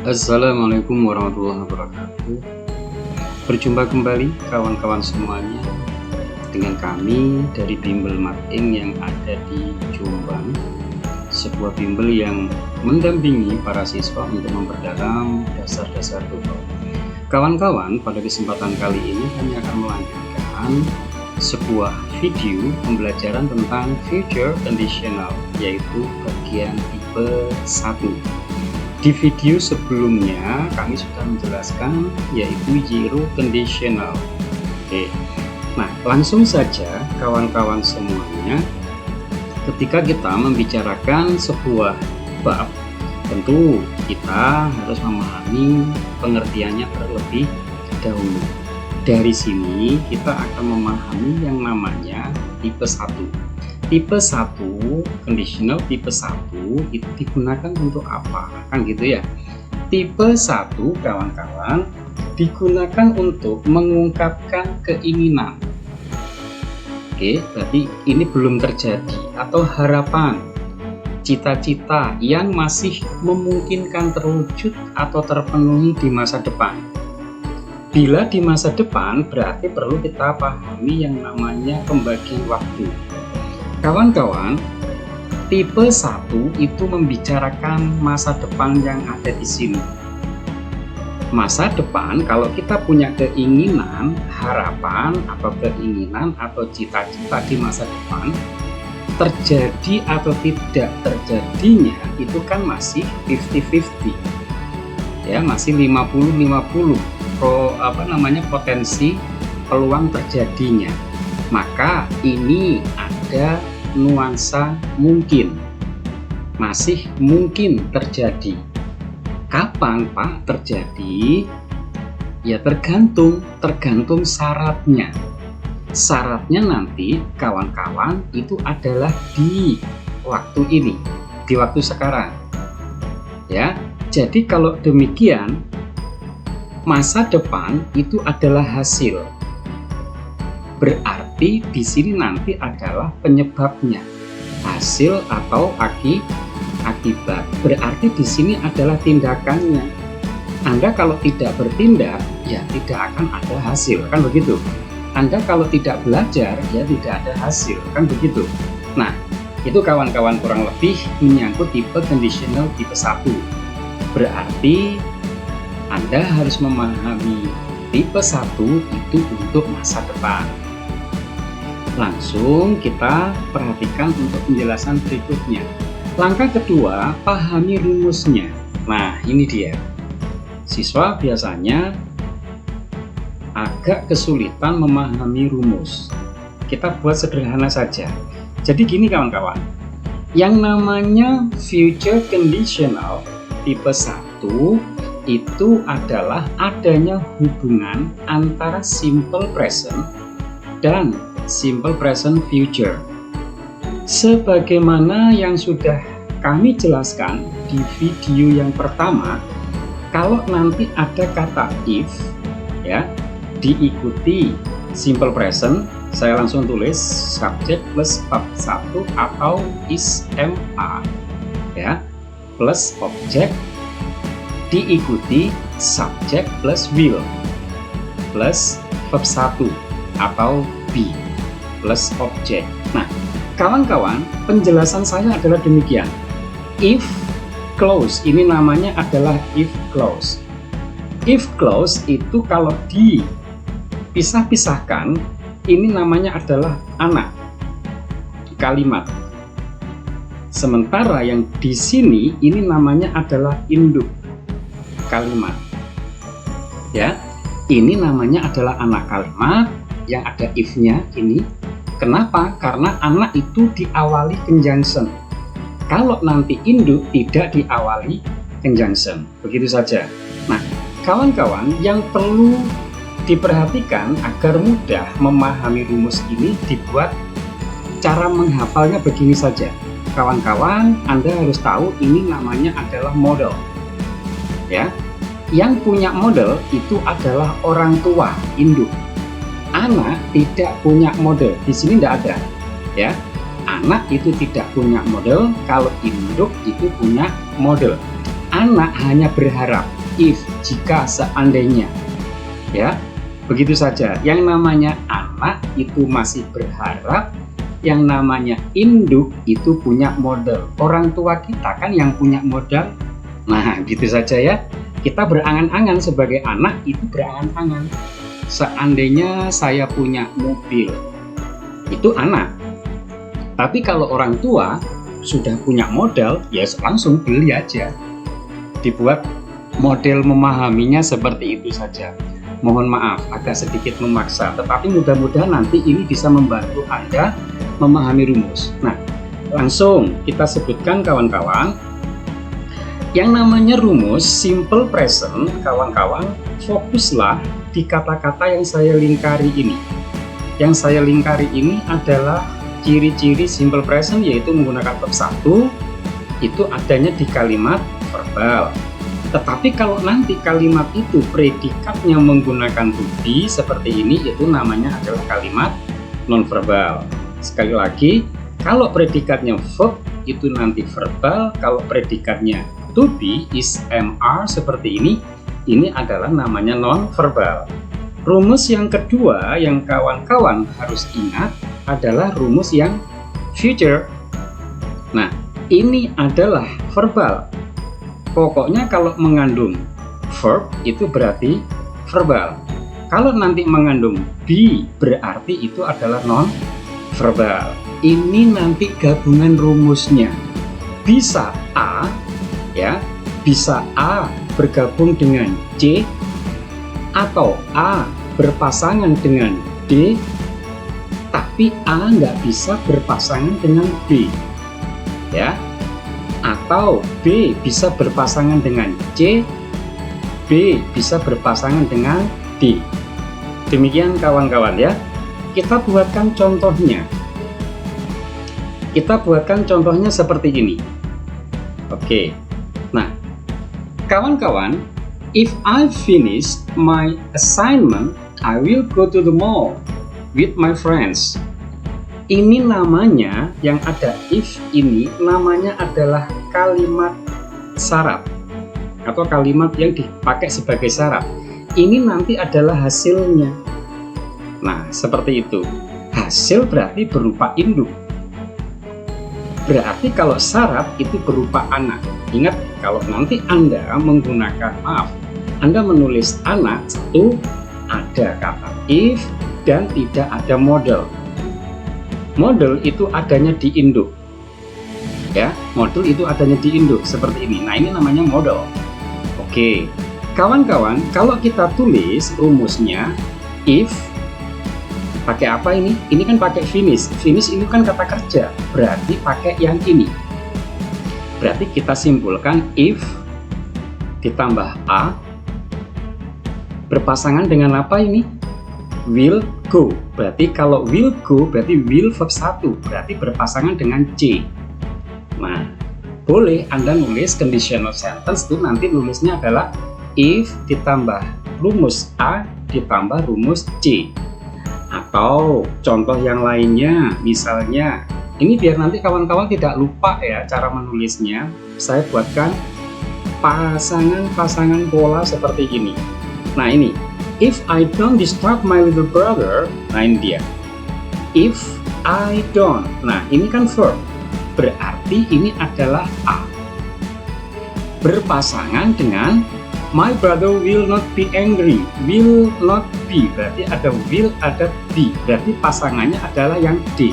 Assalamualaikum warahmatullahi wabarakatuh. Berjumpa kembali kawan-kawan semuanya dengan kami dari Bimbel Marketing yang ada di Jombang, sebuah bimbel yang mendampingi para siswa untuk memperdalam dasar-dasar TOEFL. Kawan-kawan, pada kesempatan kali ini kami akan melanjutkan sebuah video pembelajaran tentang future conditional, yaitu bagian tipe 1. Di video sebelumnya kami sudah menjelaskan yaitu zero conditional. Oke. Nah, langsung saja kawan-kawan semuanya, ketika kita membicarakan sebuah bab, tentu kita harus memahami pengertiannya terlebih dahulu. Dari sini kita akan memahami yang namanya tipe 1. Tipe 1 conditional, tipe 1 itu digunakan untuk apa? Kan gitu ya. Tipe 1 kawan-kawan digunakan untuk mengungkapkan keinginan. Oke, berarti ini belum terjadi atau harapan, cita-cita yang masih memungkinkan terwujud atau terpenuhi di masa depan. Bila di masa depan berarti perlu kita pahami yang namanya pembagian waktu. Kawan-kawan, tipe 1 itu membicarakan masa depan yang ada di sini. Masa depan, kalau kita punya keinginan, harapan, atau keinginan, atau cita-cita di masa depan, terjadi atau tidak terjadinya, itu kan masih 50-50. Ya, masih 50-50 potensi peluang terjadinya. Maka ini ada nuansa mungkin, masih mungkin terjadi. Kapan Pak terjadi? Ya tergantung syaratnya. Syaratnya nanti kawan-kawan itu adalah di waktu ini, di waktu sekarang. Ya, jadi kalau demikian, masa depan itu adalah hasil. Berarti di sini nanti adalah penyebabnya, hasil atau akibat. Berarti di sini adalah tindakannya. Anda kalau tidak bertindak, ya tidak akan ada hasil, kan begitu. Anda kalau tidak belajar, ya tidak ada hasil, kan begitu. Nah, itu kawan-kawan kurang lebih menyangkut tipe conditional tipe 1. Berarti Anda harus memahami tipe 1 itu untuk masa depan. Langsung kita perhatikan untuk penjelasan berikutnya. Langkah kedua, pahami rumusnya. Nah, ini dia. Siswa biasanya agak kesulitan memahami rumus. Kita buat sederhana saja. Jadi gini kawan-kawan. Yang namanya future conditional tipe 1 itu adalah adanya hubungan antara simple present dan simple present future. Sebagaimana yang sudah kami jelaskan di video yang pertama, kalau nanti ada kata if, ya, diikuti simple present, saya langsung tulis subject plus verb 1 atau is ma, ya, plus object diikuti subject plus will plus verb 1 atau be plus object. Nah, kawan-kawan, penjelasan saya adalah demikian. If clause, ini namanya adalah if clause. If clause itu kalau dipisah-pisahkan, ini namanya adalah anak kalimat. Sementara yang di sini ini namanya adalah induk kalimat. Ya, ini namanya adalah anak kalimat yang ada if-nya ini. Kenapa? Karena anak itu diawali conjunction. Kalau nanti induk tidak diawali conjunction. Begitu saja. Nah, kawan-kawan, yang perlu diperhatikan agar mudah memahami rumus ini, dibuat cara menghafalnya begini saja. Kawan-kawan, Anda harus tahu ini namanya adalah model. Ya. Yang punya model itu adalah orang tua, induk. Anak tidak punya model, di sini tidak ada, ya. Anak itu tidak punya model, kalau induk itu punya model. Anak hanya berharap, if, jika, seandainya. Ya, begitu saja. Yang namanya anak itu masih berharap, yang namanya induk itu punya modal. Orang tua kita kan yang punya modal. Nah, gitu saja ya. Kita berangan-angan sebagai anak itu berangan-angan. Seandainya saya punya mobil, itu anak. Tapi kalau orang tua sudah punya modal, ya langsung beli aja. Dibuat model memahaminya seperti itu saja. Mohon maaf, agak sedikit memaksa, tetapi mudah-mudahan nanti ini bisa membantu Anda memahami rumus. Nah, langsung kita sebutkan kawan-kawan. Yang namanya rumus simple present, kawan-kawan, fokuslah di kata-kata yang saya lingkari ini. Yang saya lingkari ini adalah ciri-ciri simple present, yaitu menggunakan verb 1, itu adanya di kalimat verbal. Tetapi kalau nanti kalimat itu predikatnya menggunakan to be seperti ini, itu namanya adalah kalimat nonverbal. Sekali lagi, kalau predikatnya verb itu nanti verbal, kalau predikatnya to be is MR seperti ini adalah namanya nonverbal. Rumus yang kedua yang kawan-kawan harus ingat adalah rumus yang future. Nah, ini adalah verbal. Pokoknya kalau mengandung verb itu berarti verbal. Kalau nanti mengandung be berarti itu adalah non-verbal. Ini nanti gabungan rumusnya. Bisa A, ya, bisa A bergabung dengan C, atau A berpasangan dengan D, tapi A nggak bisa berpasangan dengan B, ya. Atau B bisa berpasangan dengan C, B bisa berpasangan dengan D. Demikian kawan-kawan ya. Kita buatkan contohnya. Kita buatkan contohnya seperti ini. Oke. Nah, kawan-kawan, if I finish my assignment, I will go to the mall with my friends. Ini namanya, yang ada if ini namanya adalah kalimat syarat atau kalimat yang dipakai sebagai syarat. Ini nanti adalah hasilnya. Nah, seperti itu. Hasil berarti berupa induk. Berarti kalau syarat itu berupa anak. Ingat, kalau nanti Anda menggunakan Anda menulis anak, satu ada kata if dan tidak ada model. Model itu adanya di induk. Ya, model itu adanya di induk seperti ini. Nah, ini namanya model. Oke. Kawan-kawan, kalau kita tulis rumusnya if pakai apa ini? Ini kan pakai finish. Finish ini kan kata kerja, berarti pakai yang ini. Berarti kita simpulkan if ditambah A berpasangan dengan apa ini? Will go. Berarti kalau will go berarti will verb 1, berarti berpasangan dengan C. Nah, boleh Anda nulis conditional sentence itu nanti nulisnya adalah if ditambah rumus A ditambah rumus C. Atau contoh yang lainnya, misalnya ini biar nanti kawan-kawan tidak lupa ya cara menulisnya, saya buatkan pasangan-pasangan pola seperti ini. Nah, ini if I don't disturb my little brother, nah ini dia. If I don't, nah ini kan verb, berarti ini adalah A. Berpasangan dengan my brother will not be angry, will not be, berarti ada will, ada be, berarti pasangannya adalah yang D.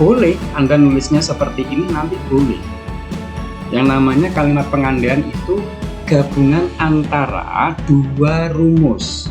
Boleh Anda nulisnya seperti ini, nanti boleh. Yang namanya kalimat pengandaian itu gabungan antara dua rumus.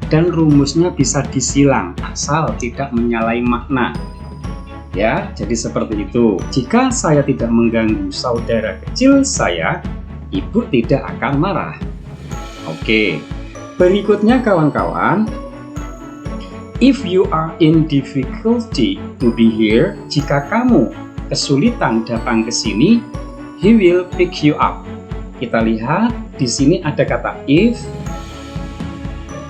Dan rumusnya bisa disilang asal tidak menyalahi makna. Ya, jadi seperti itu. Jika saya tidak mengganggu saudara kecil saya, ibu tidak akan marah. Oke. Berikutnya kawan-kawan, if you are in difficulty to be here, jika kamu kesulitan datang ke sini, he will pick you up. Kita lihat di sini ada kata if.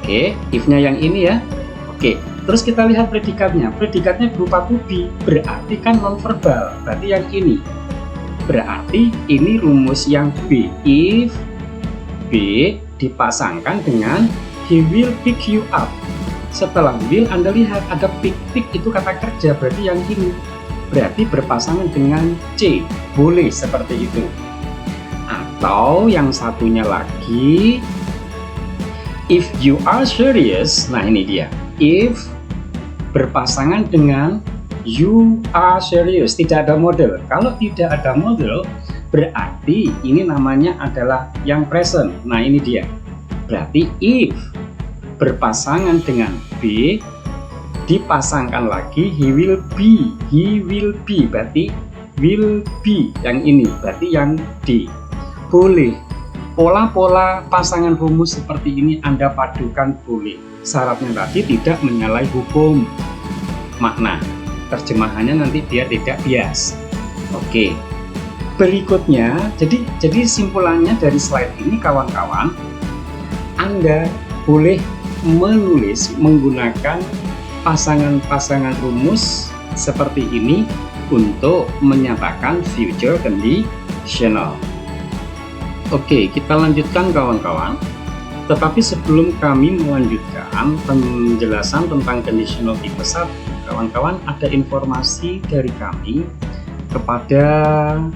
Oke, if-nya yang ini ya. Oke, terus kita lihat predikatnya. Predikatnya berupa to be, berarti kan nonverbal. Berarti yang ini. Berarti ini rumus yang B. If B dipasangkan dengan he will pick you up. Setelah will Anda lihat ada pick itu kata kerja, berarti yang ini berarti berpasangan dengan C, boleh seperti itu. Atau yang satunya lagi, if you are serious, nah ini dia, if berpasangan dengan you are serious, tidak ada model. Kalau tidak ada model berarti ini namanya adalah yang present. Nah ini dia, berarti if berpasangan dengan B dipasangkan lagi he will be, berarti will be yang ini, berarti yang D. Boleh pola-pola pasangan rumus seperti ini Anda padukan, boleh, syaratnya tadi tidak menyalahi hukum makna, terjemahannya nanti biar tidak bias. Oke, berikutnya jadi simpulannya dari slide ini kawan-kawan, Anda boleh menulis menggunakan pasangan-pasangan rumus seperti ini untuk menyatakan future conditional. Oke, kita lanjutkan kawan-kawan. Tetapi sebelum kami melanjutkan penjelasan tentang conditional tipe 1, kawan-kawan, ada informasi dari kami kepada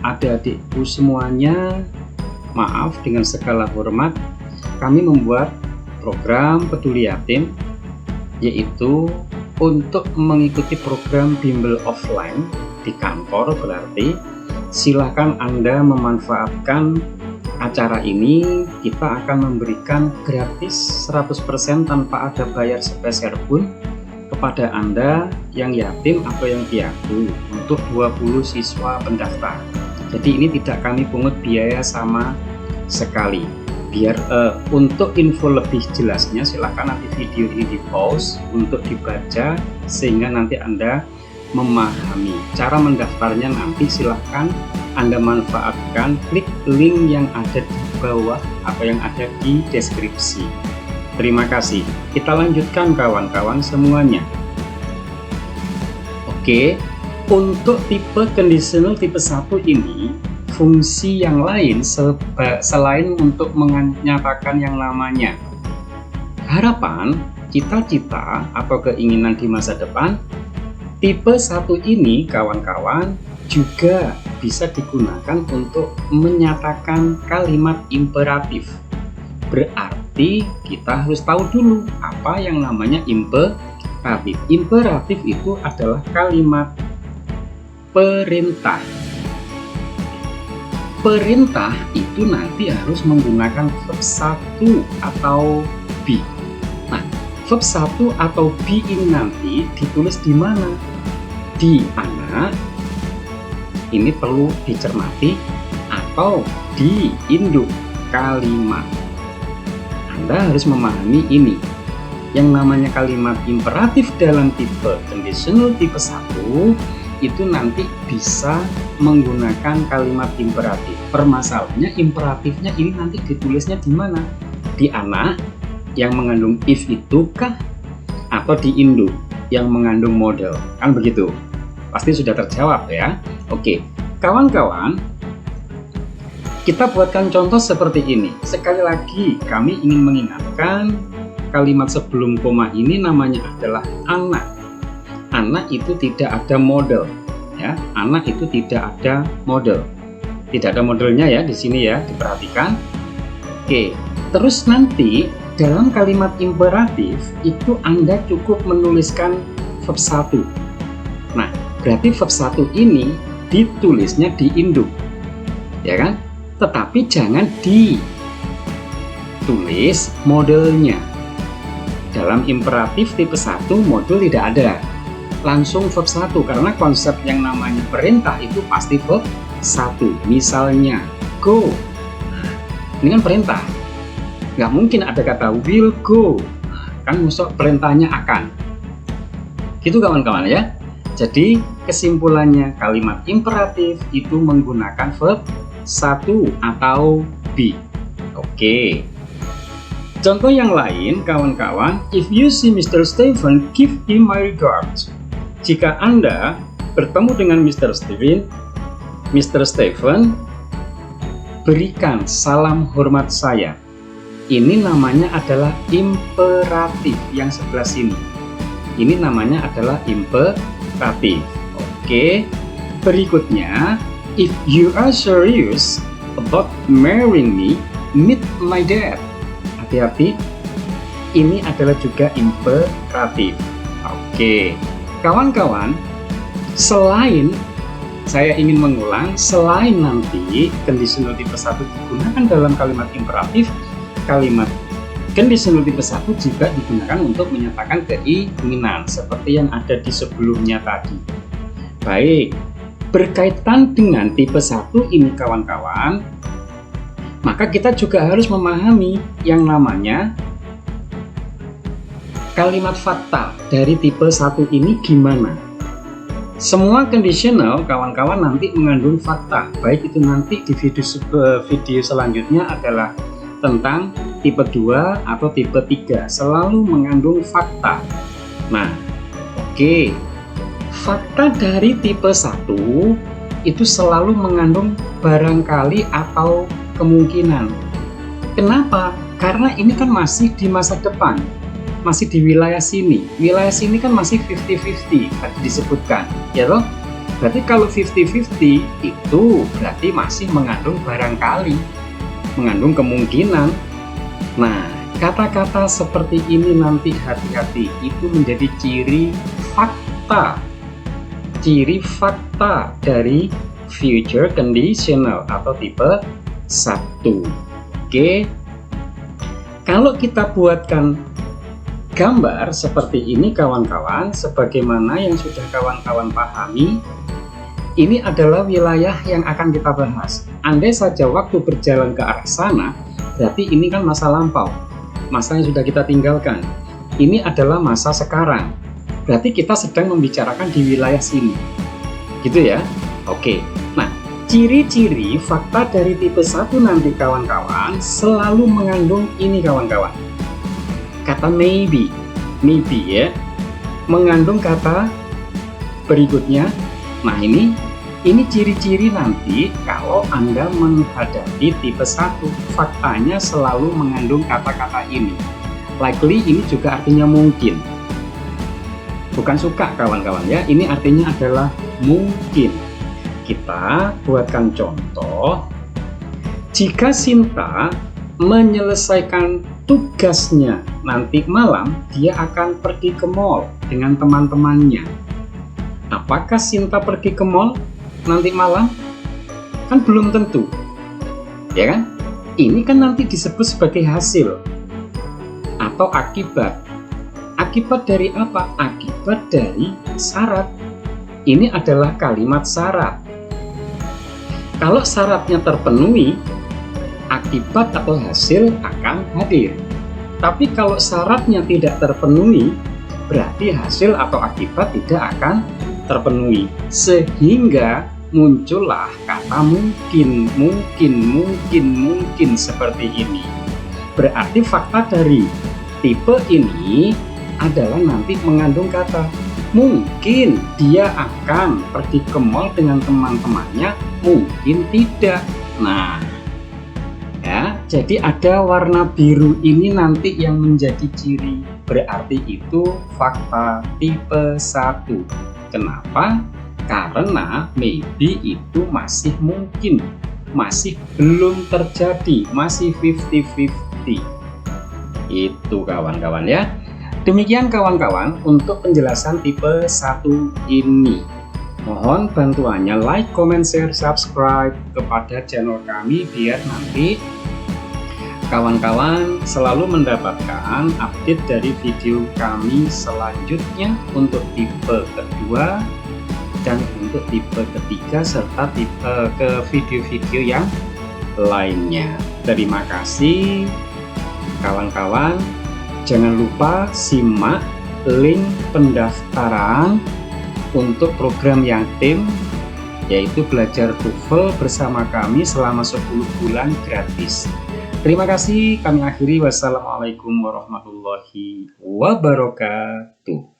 adik-adikku semuanya. Maaf, dengan segala hormat, kami membuat program peduli yatim, yaitu untuk mengikuti program bimbel offline di kantor. Berarti silakan Anda memanfaatkan acara ini. Kita akan memberikan gratis 100% tanpa ada bayar sepeser pun kepada Anda yang yatim atau yang piatu untuk 20 siswa pendaftar. Jadi ini tidak kami pungut biaya sama sekali. Biar untuk info lebih jelasnya silahkan nanti video ini di pause untuk dibaca sehingga nanti Anda memahami. Cara mendaftarnya nanti silahkan Anda manfaatkan klik link yang ada di bawah atau yang ada di deskripsi. Terima kasih. Kita lanjutkan kawan-kawan semuanya. Oke, untuk tipe conditional tipe 1 ini fungsi yang lain selain untuk menyatakan yang namanya harapan, cita-cita, atau keinginan di masa depan, tipe 1 ini kawan-kawan juga bisa digunakan untuk menyatakan kalimat imperatif. Berarti kita harus tahu dulu apa yang namanya imperatif. Imperatif itu adalah kalimat perintah. Perintah itu nanti harus menggunakan verb 1 atau be. Nah, verb 1 atau be ini nanti ditulis di mana? Di anak, ini perlu dicermati, atau di induk kalimat. Anda harus memahami ini. Yang namanya kalimat imperatif dalam tipe conditional tipe 1 itu nanti bisa menggunakan kalimat imperatif. Permasalahannya imperatifnya ini nanti ditulisnya di mana? Di anak yang mengandung if itu kah? Atau di induk yang mengandung model? Kan begitu? Pasti sudah terjawab ya. Oke, kawan-kawan, kita buatkan contoh seperti ini. Sekali lagi kami ingin mengingatkan kalimat sebelum koma ini namanya adalah anak. Anak itu tidak ada model, ya. Anak itu tidak ada model, tidak ada modelnya ya di sini ya, diperhatikan. Oke, terus nanti dalam kalimat imperatif itu Anda cukup menuliskan verb 1. Nah, berarti verb 1 ini ditulisnya di induk, ya kan? Tetapi jangan ditulis modelnya. Dalam imperatif tipe 1 model tidak ada. Langsung verb 1 karena konsep yang namanya perintah itu pasti verb 1. Misalnya go, ini kan perintah, nggak mungkin ada kata will go, kan musuh perintahnya akan gitu kawan-kawan ya. Jadi kesimpulannya kalimat imperatif itu menggunakan verb 1 atau be. Oke, contoh yang lain kawan-kawan, if you see Mr. Stephen, give him my regards. Jika Anda bertemu dengan Mr. Stephen, berikan salam hormat saya. Ini namanya adalah imperatif yang sebelah sini. Ini namanya adalah imperatif. Oke. Berikutnya, if you are serious about marrying me, meet my dad. Hati-hati. Ini adalah juga imperatif. Oke. Kawan-kawan, selain saya ingin mengulang, selain nanti conditional tipe 1 digunakan dalam kalimat imperatif, kalimat conditional tipe 1 juga digunakan untuk menyatakan keinginan seperti yang ada di sebelumnya tadi. Baik, berkaitan dengan tipe 1 ini kawan-kawan, maka kita juga harus memahami yang namanya kalimat fakta dari tipe 1 ini gimana. Semua conditional kawan-kawan nanti mengandung fakta, baik itu nanti di video selanjutnya adalah tentang tipe 2 atau tipe 3, selalu mengandung fakta. Nah, oke. Fakta dari tipe 1 itu selalu mengandung barangkali atau kemungkinan. Kenapa? Karena ini kan masih di masa depan, masih di wilayah sini. Wilayah sini kan masih 50-50 tadi disebutkan, ya loh. Berarti kalau 50-50 itu berarti masih mengandung barangkali, mengandung kemungkinan. Nah, kata-kata seperti ini nanti hati-hati, itu menjadi ciri fakta. Ciri fakta dari future conditional atau tipe 1. Oke. Kalau kita buatkan gambar seperti ini kawan-kawan, sebagaimana yang sudah kawan-kawan pahami, ini adalah wilayah yang akan kita bahas. Andai saja waktu berjalan ke arah sana, berarti ini kan masa lampau, masa yang sudah kita tinggalkan. Ini adalah masa sekarang, berarti kita sedang membicarakan di wilayah sini, gitu ya. Oke, nah ciri-ciri fakta dari tipe 1 nanti kawan-kawan selalu mengandung ini kawan-kawan, kata maybe ya, mengandung kata berikutnya. Nah ini ciri-ciri nanti kalau Anda menghadapi tipe 1, faktanya selalu mengandung kata-kata ini. Likely ini juga artinya mungkin, bukan suka kawan-kawan ya, ini artinya adalah mungkin. Kita buatkan contoh. Jika Sinta menyelesaikan tugasnya nanti malam, dia akan pergi ke mall dengan teman-temannya. Apakah Sinta pergi ke mall nanti malam? Kan belum tentu, ya kan? Ini kan nanti disebut sebagai hasil atau akibat. Akibat dari apa? Akibat dari syarat. Ini adalah kalimat syarat. Kalau syaratnya terpenuhi, akibat atau hasil akan hadir. Tapi kalau syaratnya tidak terpenuhi, berarti hasil atau akibat tidak akan terpenuhi, sehingga muncullah kata mungkin seperti ini. Berarti fakta dari tipe ini adalah nanti mengandung kata mungkin dia akan pergi ke mall dengan teman-temannya, mungkin tidak. Nah ya, jadi ada warna biru ini nanti yang menjadi ciri, berarti itu fakta tipe 1. Kenapa? Karena maybe itu masih mungkin, masih belum terjadi, masih 50-50. Itu kawan-kawan ya. Demikian kawan-kawan untuk penjelasan tipe 1 ini. Mohon bantuannya like, comment, share, subscribe kepada channel kami biar nanti kawan-kawan selalu mendapatkan update dari video kami selanjutnya untuk tipe kedua dan untuk tipe ketiga serta tipe ke video-video yang lainnya. Terima kasih kawan-kawan. Jangan lupa simak link pendaftaran untuk program yang tim, yaitu belajar TOEFL bersama kami selama 10 bulan gratis. Terima kasih, kami akhiri. Wassalamualaikum warahmatullahi wabarakatuh.